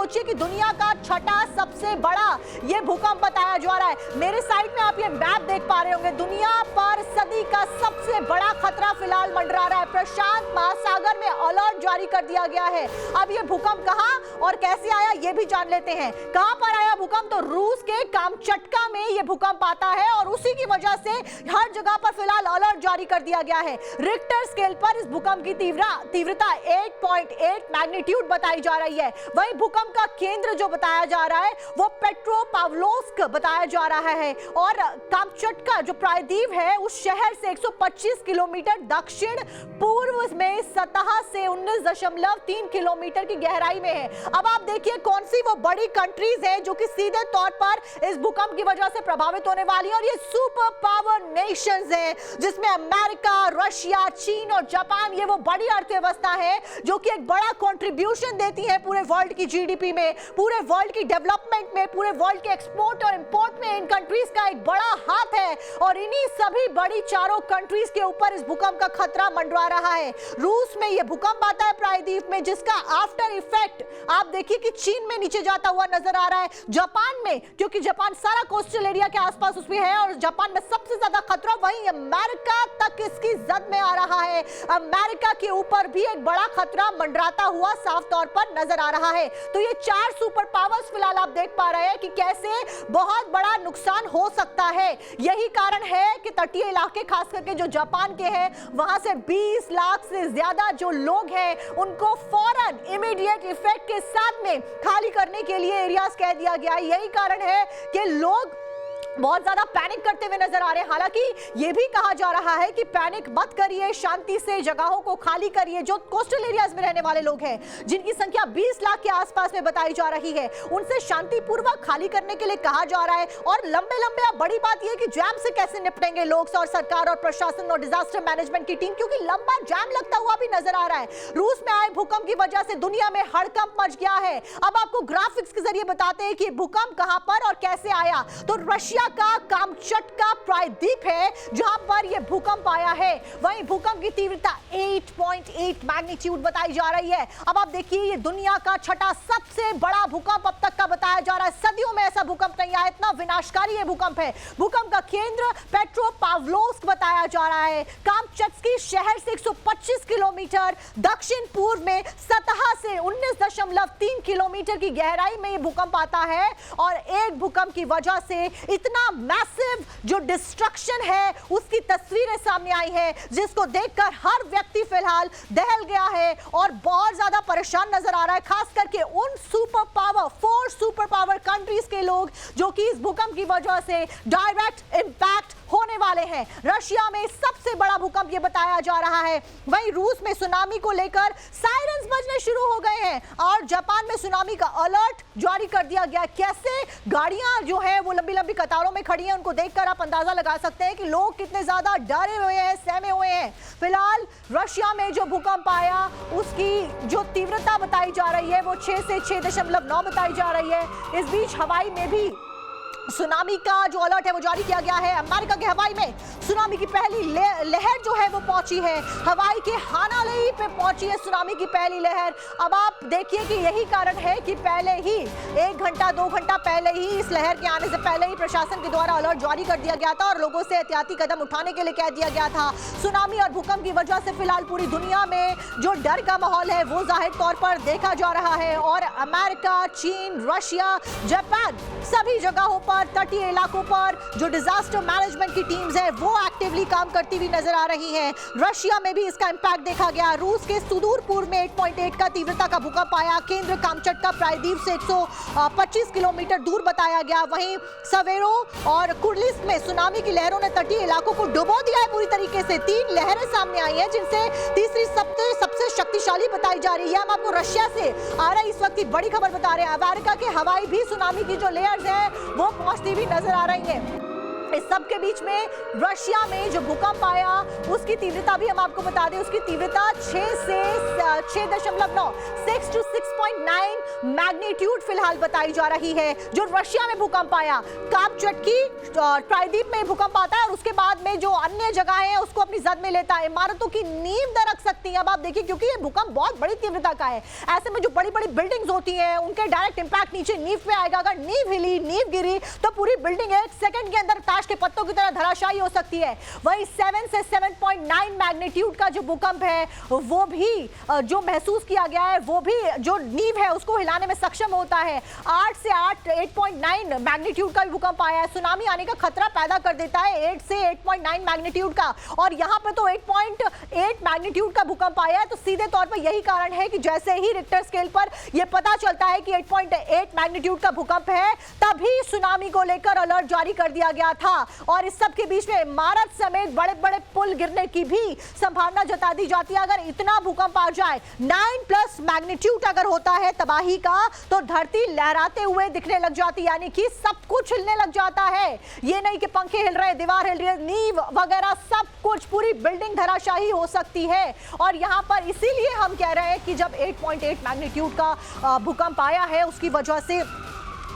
सोचिए कि दुनिया का छठा सबसे बड़ा ये भूकंप बताया जा रहा है। मेरे साइड में आप ये मैप देख पा रहे होंगे। दुनिया पर सदी का सबसे बड़ा खतरा फिलहाल मंडरा रहा है। प्रशांत महासागर में अलर्ट जारी कर दिया गया है। अब ये भूकंप कहां और कैसे आया ये भी जान लेते हैं। कहां पर आया भूकंप? तो रूस के कामचटका में ये भूकंप आता है और उसी की वजह से हर जगह पर फिलहाल अलर्ट जारी कर दिया गया है। रिक्टर स्केल पर इस भूकंप की तीव्रता 8.8 मैग्नीट्यूड बताई जा रही है। वहीं भूकंप का केंद्र जो बताया जा रहा है वो पेट्रोपाव्लोव्स्क बताया जा रहा है और कामचटका जो प्रायद्वीप है उस शहर से 125 किलोमीटर दक्षिण पूर्व में सतह से 19.3 किलोमीटर की गहराई में है। अब आप देखिए कौन सी वो बड़ी कंट्रीज है जो कि सीधे तौर पर इस भूकंप की वजह से प्रभावित होने वाली है और ये सुपर पावर नेशंस हैं जिसमें अमेरिका, रशिया, चीन और जापान, ये वो बड़ी अर्थव्यवस्था है जो कि एक बड़ा कंट्रीब्यूशन देती है पूरे वर्ल्ड की जीडीपी में, पूरे वर्ल्ड की डेवलपमेंट में, पूरे वर्ल्ड के एक्सपोर्ट और इंपोर्ट में इन कंट्रीज का एक बड़ा हाथ है और इन्हीं सभी बड़ी चारों कंट्रीज के ऊपर इस भूकंप का खतरा मंडरा रहा है। रूस में यह भूकंप आता है प्रायद्वीप में जिसका आफ्टर इफेक्ट आप देखिए कि चीन में नीचे जाता हुआ नजर आ रहा है, जापान में, क्योंकि जापान सारा कोस्टल एरिया के आसपास उसमें है और जापान में सबसे ज्यादा खतरा, वहीं अमेरिका तक इसकी जद में आ रहा है। अमेरिका के ऊपर भी एक बड़ा खतरा मंडराता हुआ साफ तौर पर नजर आ रहा है। तो ये चार सुपर पावर्स फिलहाल आप देख पा रहे हैं कि कैसे बहुत बड़ा नुकसान हो सकता है। यही कारण है कि तटीय इलाके खास करके जो जापान के हैं वहां से 20 लाख से ज्यादा जो लोग हैं उनको फौरन इमीडिएट इफेक्ट के साथ में खाली करने के लिए एरियाज कह दिया गया। यही कारण है कि लोग बहुत ज्यादा पैनिक करते हुए नजर आ रहे हैं। हालांकि यह भी कहा जा रहा है कि पैनिक मत करिए, शांति से जगहों को खाली करिए। जो कोस्टल एरियाज में रहने वाले लोग हैं जिनकी संख्या 20 लाख के आसपास में बताई जा रही है उनसे शांतिपूर्वक खाली करने के लिए कहा जा रहा है। और लंबे लंबे अब बड़ी बात यह कि जैम से कैसे निपटेंगे लोग और सरकार और प्रशासन और डिजास्टर मैनेजमेंट की टीम, क्योंकि लंबा जैम लगता हुआ भी नजर आ रहा है। रूस में आए भूकंप की वजह से दुनिया में हड़कंप मच गया है। अब आपको ग्राफिक्स के जरिए बताते हैं कि भूकंप कहां पर और कैसे आया। तो रशिया का कामचटका प्रायद्वीप है जहां पर यह भूकंप आया है। वहीं भूकंप की तीव्रता 8.8 मैग्नीट्यूड बताई जा रही है। अब आप देखिए ये दुनिया का छठा सबसे बड़ा भूकंप अब तक का बताया जा रहा है। सदियों में ऐसा भूकंप नहीं आया, इतना विनाशकारी ये भूकंप है। भूकंप का केंद्र पेट्रोपाव्लोव्स्क बताया जा रहा है। कामचटस्की शहर से 125 किलोमीटर दक्षिण पूर्व में सतह से 19.3 किलोमीटर की गहराई में ये भूकंप आता है और एक भूकंप की वजह से इतना मैसिव जो डिस्ट्रक्शन है उसकी तस्वीरें सामने आई है जिसको देखकर हर व्यक्ति फिलहाल दहल गया है और बहुत ज्यादा परेशान नजर आ रहा है। खास करके उन super power 4 super power countries के लोग जो कि इस भूकंप की वजह से डायरेक्ट इंपैक्ट होने वाले हैं। रशिया में सबसे बड़ा भूकंप ये बताया जा रहा है। वहीं रूस में सुनामी को लेकर सायरन्स बजने शुरू हो गए हैं और जापान में सुनामी का अलर्ट जारी कर दिया गया। कैसे गाड़ियां जो है वो लंबी लंबी कतारों में खड़ी हैं, उनको देखकर आप अंदाजा लगा सकते हैं कि लोग कितने ज्यादा डरे हुए हैं, सहमे हुए हैं। फिलहाल रशिया में जो भूकंप आया उसकी जो तीव्रता बताई जा रही है वो 6 से 6.9 बताई जा रही है। इस बीच हवाई में भी सुनामी का जो अलर्ट है वो जारी किया गया है। अमेरिका के हवाई में सुनामी की पहली लहर जो है वो पहुंची है। हवाई के हानालेई पे पहुंची है सुनामी की पहली लहर। अब आप देखिए कि यही कारण है कि पहले ही 1 घंटा 2 घंटा पहले ही इस लहर के आने से पहले ही प्रशासन के द्वारा अलर्ट जारी कर दिया गया था और लोगों से एहतियाती कदम उठाने के लिए कह दिया गया था। सुनामी और भूकंप की वजह से फिलहाल पूरी दुनिया में जो डर का माहौल है वो जाहिर तौर पर देखा जा रहा है और अमेरिका, चीन, रशिया, जापान सभी जगहों पर तटीय इलाकों पर जो डिजास्टर मैनेजमेंट की टीम्स है वो एक्टिवली काम करती हुई नजर आ रही हैं। रशिया में भी इसका इंपैक्ट देखा गया। रूस के सुदूर पूर्व में 8.8 का तीव्रता का भूकंप आया। केंद्र कामचटका प्रायद्वीप से 125 किलोमीटर दूर बताया गया। वहीं सवेरो और कुर्लिस्क में सुनामी की लहरों ने तटीय इलाकों को डुबो दिया है पूरी तरीके से। 3 लहरें सामने आई हैं जिनसे तीसरी सबसे शक्तिशाली बताई जा रही है। हम आपको रशिया से आ रही इस वक्त की बड़ी खबर बता रहे हैं। अमेरिका के हवाई भी सुनामी की जो लेयर्स है वो पहुंचती भी नजर आ रही है। इस सब के बीच में रशिया में जो भूकंप आया उसकी तीव्रता भी हम आपको बता दें, उसकी तीव्रता 6 से 6.9 6 to 6.9 मैग्नीट्यूड फिलहाल बताई जा रही है। जो रशिया में भूकंप आया, कापचटकी प्रायद्वीप में भूकंप आता है और उसके बाद में जो अन्य जगह है उसको अपनी जद में लेता है, इमारतों की नींव दरक सकती है। अब आप देखिए, क्योंकि ये भूकंप बहुत बड़ी तीव्रता का है, ऐसे में जो बड़ी बड़ी बिल्डिंग्स होती हैं उनके डायरेक्ट इंपैक्ट नीचे नींव पे आएगा। अगर नींव हिली, नींव गिरी तो पूरी बिल्डिंग 1 सेकंड के अंदर ताश के पत्तों की तरह धराशायी हो सकती है। वही 7 से 7.9 मैग्नीट्यूड का जो भूकंप है वो भी जो महसूस किया गया है, वो भी जो नींव है उसको हिलाने में सक्षम होता है। 8 से 8.9 मैग्नीट्यूड का भूकंप आया है, सुनामी आने का खतरा पैदा कर देता है 8 से 8.9 मैग्नीट्यूड का, और यहाँ पे तो 8.8 मैग्नीट्यूड का भूकंप आया है। तो सीधे तौर पर यही कारण है कि जैसे ही रिक्टर स्केल पर यह पता चलता है कि 8.8 मैग्नीट्यूड का भूकंप है, तभी सुनामी को लेकर अलर्ट जारी कर दिया गया था। और इस सब के बीच में इमारत समेत बड़े बड़े पुल गिरने की भी संभावना जता दी जाती है। अगर इतना भूकंप आ जाए, 9+ मैग्नीट्यूड अगर होता है तबाही का, तो धरती लहराते हुए दिखने लग जाती, यानी कि सब कुछ हिलने लग जाता है। ये नहीं कि पंखे हिल रहे, दीवार हिल रही है, नींव वगैरह सब कुछ, पूरी बिल्डिंग धराशायी हो सकती है। और यहाँ पर इसीलिए हम कह रहे हैं कि जब 8.8 मैग्नीट्यूड का भूकंप आया है, उसकी वजह से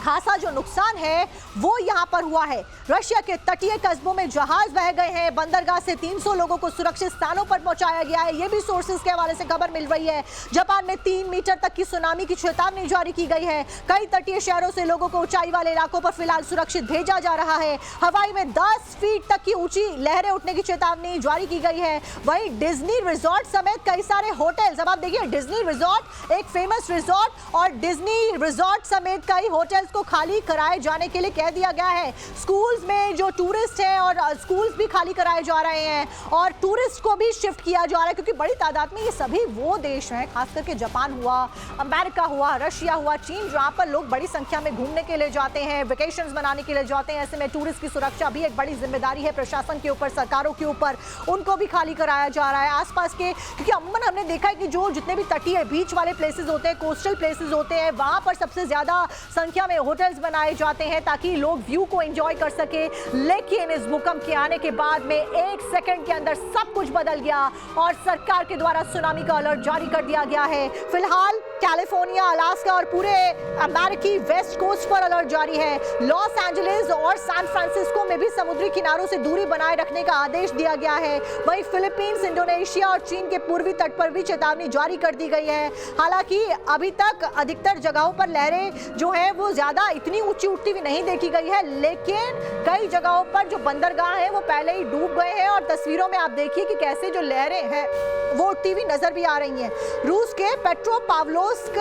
खासा जो नुकसान है वो यहां पर हुआ है। रशिया के तटीय कस्बों में जहाज बह गए हैं, बंदरगाह से 300 लोगों को सुरक्षित स्थानों पर पहुंचाया गया है, ये भी सोर्सेज के हवाले से खबर मिल रही है। जापान में 3 मीटर तक की सुनामी की चेतावनी जारी की गई है। कई तटीय शहरों से लोगों को ऊंचाई वाले इलाकों पर फिलहाल सुरक्षित भेजा जा रहा है। हवाई में 10 फीट तक की ऊंची लहरें उठने की चेतावनी जारी की गई है। वहीं डिज्नी रिजॉर्ट समेत कई सारे होटल्स, अब आप देखिए, डिज्नी रिजॉर्ट एक फेमस रिजॉर्ट, और डिज्नी रिजॉर्ट समेत कई होटल्स को खाली कराए जाने के लिए कह दिया गया है। स्कूल्स में जो टूरिस्ट हैं और स्कूल्स भी खाली कराए जा रहे हैं, और टूरिस्ट को भी शिफ्ट किया जा रहा है, क्योंकि बड़ी तादाद में ये सभी वो देश हैं, खास करके जापान हुआ, अमेरिका हुआ, रशिया हुआ, चीन, जहां पर लोग बड़ी संख्या में घूमने के लिए जाते हैं, वेकेशंस मनाने के लिए जाते हैं। ऐसे में टूरिस्ट की सुरक्षा भी एक बड़ी जिम्मेदारी है प्रशासन के ऊपर, सरकारों के ऊपर, उनको भी खाली कराया जा रहा है। आसपास के, क्योंकि अमूमन हमने देखा है कि जो जितने भी तटीय बीच वाले प्लेसेस होते हैं, कोस्टल प्लेसेस होते हैं, वहां पर सबसे ज्यादा संख्या में होटल्स बनाए जाते हैं ताकि लोग व्यू को एंजॉय कर सके। लेकिन इस भूकंप के आने के बाद में 1 सेकंड के अंदर सब कुछ बदल गया और सरकार के द्वारा सुनामी का अलर्ट जारी कर दिया गया है। फिलहाल कैलिफोर्निया, अलास्का और पूरे अमेरिकी वेस्ट कोस्ट पर अलर्ट जारी है। लॉस एंजलिस और सैन फ्रांसिस्को में भी समुद्री किनारों से दूरी बनाए रखने का आदेश दिया गया है। वहीं फिलीपींस, इंडोनेशिया और चीन के पूर्वी तट पर भी चेतावनी जारी कर दी गई है। हालांकि अभी तक अधिकतर जगहों पर लहरें जो है वो ज्यादा इतनी ऊंची उठती हुई नहीं देखी गई है, लेकिन कई जगहों पर जो बंदरगाह हैं वो पहले ही डूब गए हैं, और तस्वीरों में आप देखिए कि कैसे जो लहरें हैं वो उठती हुई नजर भी आ रही हैं। रूस के पेट्रोपाव्लोव्स्क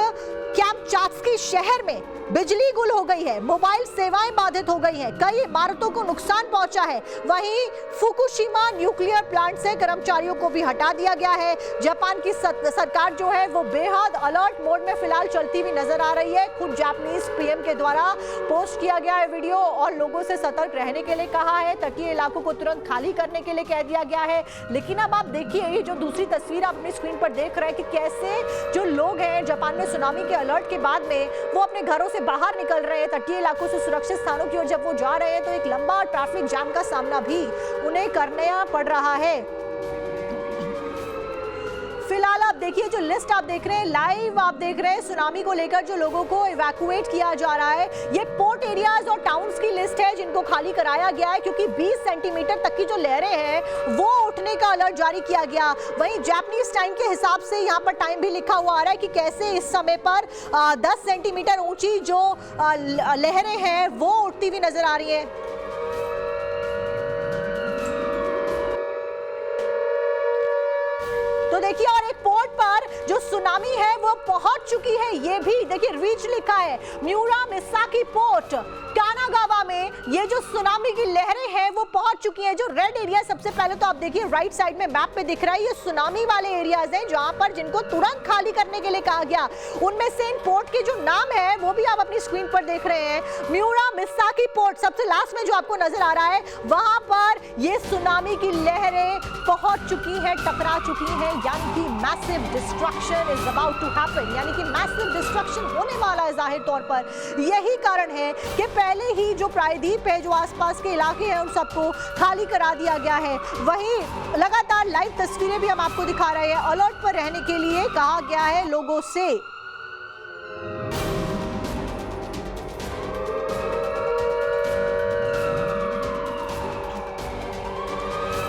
कैमचात्स्की शहर में बिजली गुल हो गई है, मोबाइल सेवाएं बाधित हो गई हैं, कई इमारतों को नुकसान पहुंचा है। वहीं फुकुशिमा न्यूक्लियर प्लांट से कर्मचारियों को भी हटा दिया गया है। जापान की सरकार जो है वो बेहद अलर्ट मोड में फिलहाल चलती हुई नजर आ रही है। खुद जापानीज पीएम के द्वारा पोस्ट किया गया है वीडियो, और लोगों से सतर्क रहने के लिए कहा है, तटीय इलाकों को तुरंत खाली करने के लिए कह दिया गया है। लेकिन अब आप देखिए, ये जो दूसरी तस्वीर आप अपनी स्क्रीन पर देख रहे हैं कि कैसे जो लोग हैं जापान में सुनामी के अलर्ट के बाद में वो अपने घरों से बाहर निकल रहे हैं, तटीय इलाकों से सुरक्षित स्थानों की ओर जब वो जा रहे हैं तो एक लंबा ट्रैफिक जाम का सामना भी उन्हें करना पड़ रहा है। फिलहाल आप देखिए, जो लिस्ट आप देख रहे हैं लाइव, आप देख रहे हैं सुनामी को लेकर जो लोगों को इवैक्यूएट किया जा रहा है, ये पोर्ट एरियाज और टाउन्स की लिस्ट है जिनको खाली कराया गया है, क्योंकि 20 सेंटीमीटर तक की जो लहरें हैं वो उठने का अलर्ट जारी किया गया। वहीं जापानीज टाइम के हिसाब से यहाँ पर टाइम भी लिखा हुआ आ रहा है कि कैसे इस समय पर 10 सेंटीमीटर ऊंची जो लहरें हैं वो उठती हुई नजर आ रही है। तो देखिए, और एक पोर्ट पर जो सुनामी है वो पहुंच चुकी है, ये भी देखिए रीच लिखा है, म्यूरा मिसाकी पोर्ट कानागावा में ये जो सुनामी की लहरें हैं वो पहुंच चुकी हैं। जो रेड एरिया सबसे पहले तो आप देखिए राइट साइड में मैप पे दिख रहा है, ये सुनामी वाले एरियाज हैं जहां पर जिनको तुरंत खाली करने के लिए कहा गया। उनमें से इन पोर्ट के जो नाम है वो भी आप अपनी स्क्रीन पर देख रहे हैं। म्यूरा मिसाकी पोर्ट सबसे लास्ट में जो आपको नजर आ रहा है, वहां पर ये सुनामी की लहरें पहुंच चुकी हैं, टकरा चुकी हैं, यानी कि massive destruction is about to happen, यानी कि मैसिव डिस्ट्रक्शन होने वाला है जाहिर तौर पर। यही कारण है कि पहले ही जो प्रायद्वीप है, जो आसपास के इलाके हैं, उन सबको खाली करा दिया गया है। वहीं लगातार लाइव तस्वीरें भी हम आपको दिखा रहे हैं। अलर्ट पर रहने के लिए कहा गया है लोगों से।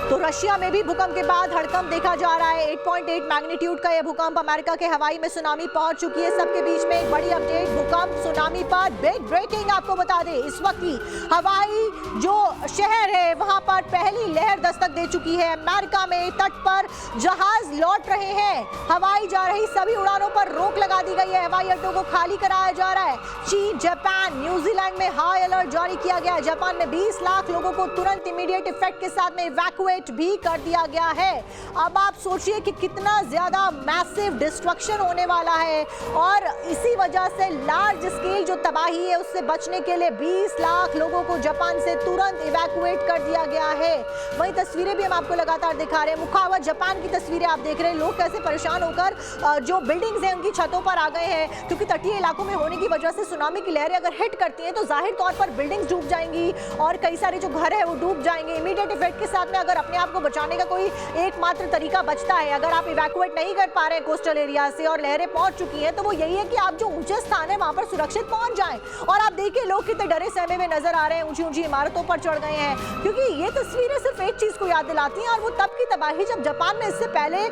तो रशिया में भी भूकंप के बाद हड़कंप देखा जा रहा है। 8.8 मैग्नीट्यूड का यह भूकंप अमेरिका के हवाई में सुनामी पहुंच चुकी है। सबके बीच में एक बड़ी अपडेट, भूकंप सुनामी पर बिग ब्रेकिंग आपको बता दें। इस वक्त की हवाई जो शहर है वहां पर पहली लहर दस्तक दे चुकी है। अमेरिका में तट पर जहाज लौट रहे हैं। हवाई जा रही सभी उड़ानों पर रोक लगा दी गई है। हवाई अड्डों को खाली कराया जा रहा है। चीन, जापान, न्यूजीलैंड में हाई अलर्ट जारी किया गया है। जापान में 20 लाख लोगों को तुरंत इमीडिएट इफेक्ट के साथ में इवैक्यूएट भी कर दिया गया है। अब आप सोचिए कि कितना ज्यादा मैसिव डिस्ट्रक्शन होने वाला है, और इसी वजह से लार्ज स्केल जो तबाही है उससे बचने के लिए 20 लाख लोगों को जापान से तुरंत इवैक्यूएट कर दिया गया है। वहीं तस्वीरें भी हम आपको लगातार दिखा रहे हैं। मुखावत जापान की तस्वीरें आप देख रहे हैं। लोग कैसे परेशान होकर जो बिल्डिंग्स हैं उनकी छतों पर आ गए हैं, क्योंकि तटीय इलाकों में होने की वजह से सुनामी की लहरें अगर हिट करती हैं तो जाहिर तौर पर बिल्डिंग्स डूब जाएंगी और कई सारे जो घर है वो डूब जाएंगे। इमीडिएट इफेक्ट के साथ में अगर अपने आप को बचाने का कोई एकमात्र तरीका बचता है, अगर आप इवैक्यूएट नहीं कर पा रहे हैं कोस्टल एरिया से और लहरें पहुंच चुकी हैं, तो वो यही है कि आप जो ऊंचे स्थान है वहां पर सुरक्षित पहुंच जाएं। और आप देखिए लोग कितने डरे सहमे हुए नजर आ रहे हैं, ऊंची ऊंची इमारतों पर चढ़ गए हैं, क्योंकि ये तस्वीरें सिर्फ एक चीज को याद दिलाती हैं, और वो तब की तबाही जब जापान में इससे पहले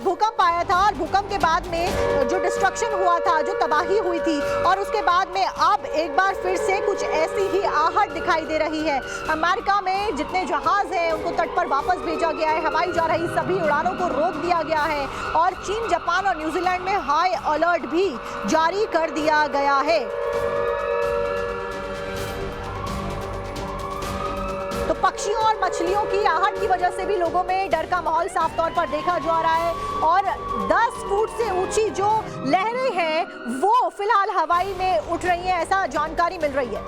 भूकंप आया था, और भूकंप के बाद में जो डिस्ट्रक्शन हुआ था, जो तबाही हुई थी, और उसके बाद में अब एक बार फिर से कुछ ऐसी ही आहट दिखाई दे रही है। अमेरिका में जितने जहाज हैं उनको तट पर वापस भेजा गया है। हवाई जा रही सभी उड़ानों को रोक दिया गया है, और चीन, जापान और न्यूजीलैंड में हाई अलर्ट भी जारी कर दिया गया है। तो पक्षियों और मछलियों की आहट की वजह से भी लोगों में डर का माहौल साफ तौर पर देखा जा रहा है, और 10 फुट से ऊंची जो लहरें हैं वो फिलहाल हवाई में उठ रही हैं, ऐसा जानकारी मिल रही है।